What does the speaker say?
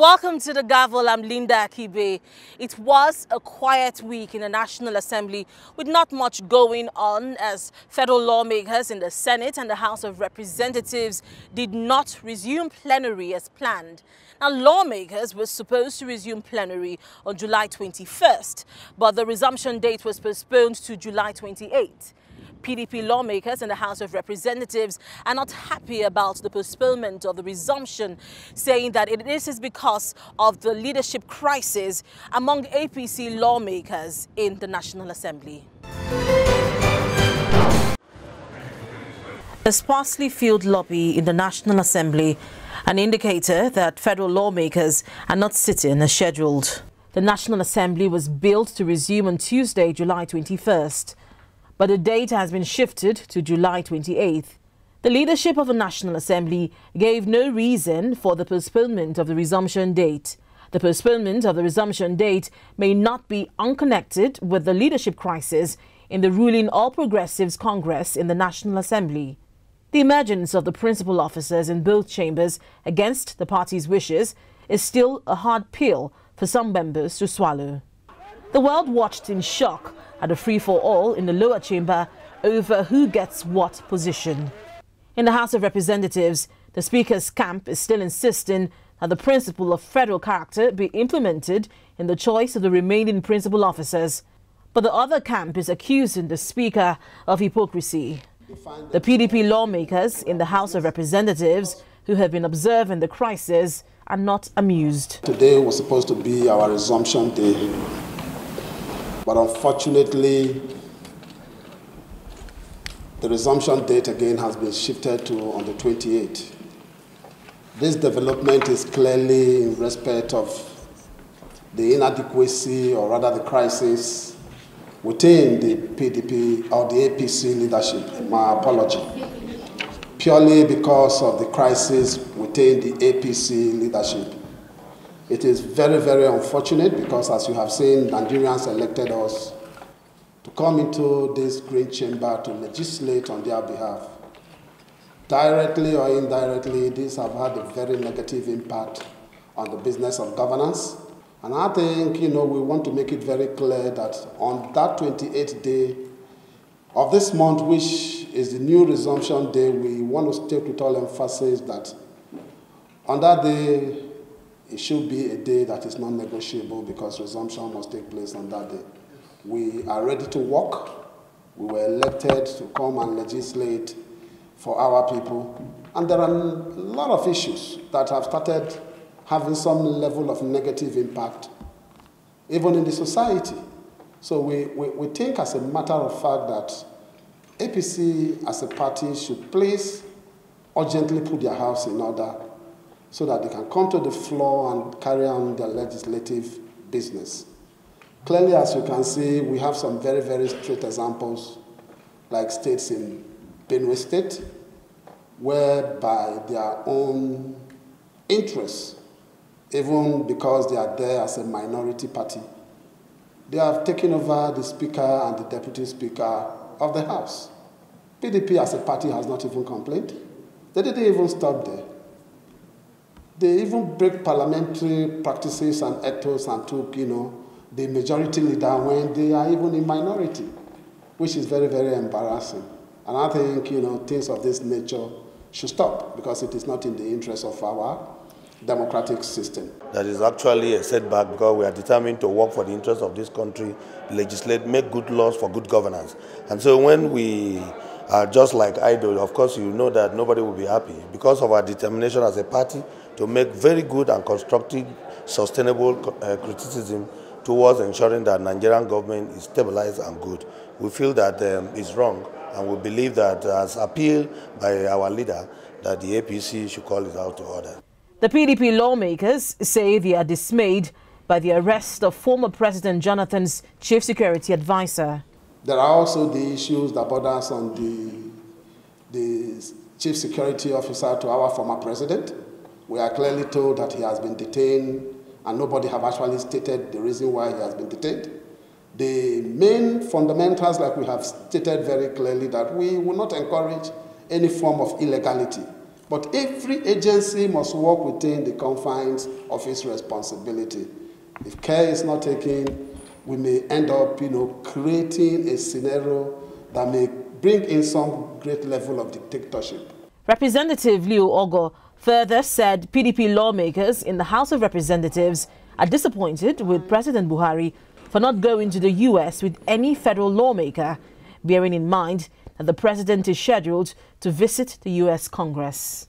Welcome to the Gavel. I'm Linda Akibe. It was a quiet week in the National Assembly with not much going on as federal lawmakers in the Senate and the House of Representatives did not resume plenary as planned. Now, lawmakers were supposed to resume plenary on July 21st, but the resumption date was postponed to July 28th. PDP lawmakers in the House of Representatives are not happy about the postponement of the resumption, saying that this is because of the leadership crisis among APC lawmakers in the National Assembly. A sparsely filled lobby in the National Assembly, an indicator that federal lawmakers are not sitting as scheduled. The National Assembly was built to resume on Tuesday, July 21st. But the date has been shifted to July 28th. The leadership of the National Assembly gave no reason for the postponement of the resumption date. The postponement of the resumption date may not be unconnected with the leadership crisis in the ruling All Progressives Congress in the National Assembly. The emergence of the principal officers in both chambers against the party's wishes is still a hard pill for some members to swallow. The world watched in shock at a free-for-all in the lower chamber over who gets what position. In the House of Representatives, the Speaker's camp is still insisting that the principle of federal character be implemented in the choice of the remaining principal officers. But the other camp is accusing the Speaker of hypocrisy. The PDP lawmakers in the House of Representatives who have been observing the crisis are not amused. Today was supposed to be our resumption day. But unfortunately, the resumption date again has been shifted to on the 28th. This development is clearly in respect of the inadequacy, or rather the crisis, within the PDP or the APC leadership. My apology. Purely because of the crisis within the APC leadership. It is very, very unfortunate because, as you have seen, Nigerians elected us to come into this great chamber to legislate on their behalf. Directly or indirectly, these have had a very negative impact on the business of governance. And I think, we want to make it very clear that on that 28th day of this month, which is the new resumption day, we want to state with all emphasis that on that day, it should be a day that is non-negotiable because resumption must take place on that day. We are ready to work. We were elected to come and legislate for our people. And there are a lot of issues that have started having some level of negative impact, even in the society. So we think, as a matter of fact, that APC as a party should please urgently put their house in order so that they can come to the floor and carry on their legislative business. Clearly, as you can see, we have some very, very straight examples, like states in Benue State, whereby their own interests, even because they are there as a minority party, they have taken over the Speaker and the Deputy Speaker of the House. PDP as a party has not even complained. They didn't even stop there. They even break parliamentary practices and ethos and took, the majority leader when they are even in minority, which is very, very embarrassing. And I think, things of this nature should stop because it is not in the interest of our democratic system. That is actually a setback because we are determined to work for the interest of this country, legislate, make good laws for good governance. And so when we are just like idle, of course you know that nobody will be happy because of our determination as a party to make very good and constructive, sustainable criticism towards ensuring that Nigerian government is stabilized and good. We feel that it's wrong, and we believe that, as appealed by our leader, that the APC should call it out to order. The PDP lawmakers say they are dismayed by the arrest of former President Jonathan's chief security advisor. There are also the issues that border us on the chief security officer to our former president. We are clearly told that he has been detained, and nobody have actually stated the reason why he has been detained. The main fundamentals, like we have stated very clearly, that we will not encourage any form of illegality. But every agency must work within the confines of its responsibility. If care is not taken, we may end up, creating a scenario that may bring in some great level of dictatorship. Representative Leo Ogo further said PDP lawmakers in the House of Representatives are disappointed with President Buhari for not going to the U.S. with any federal lawmaker, bearing in mind that the president is scheduled to visit the U.S. Congress.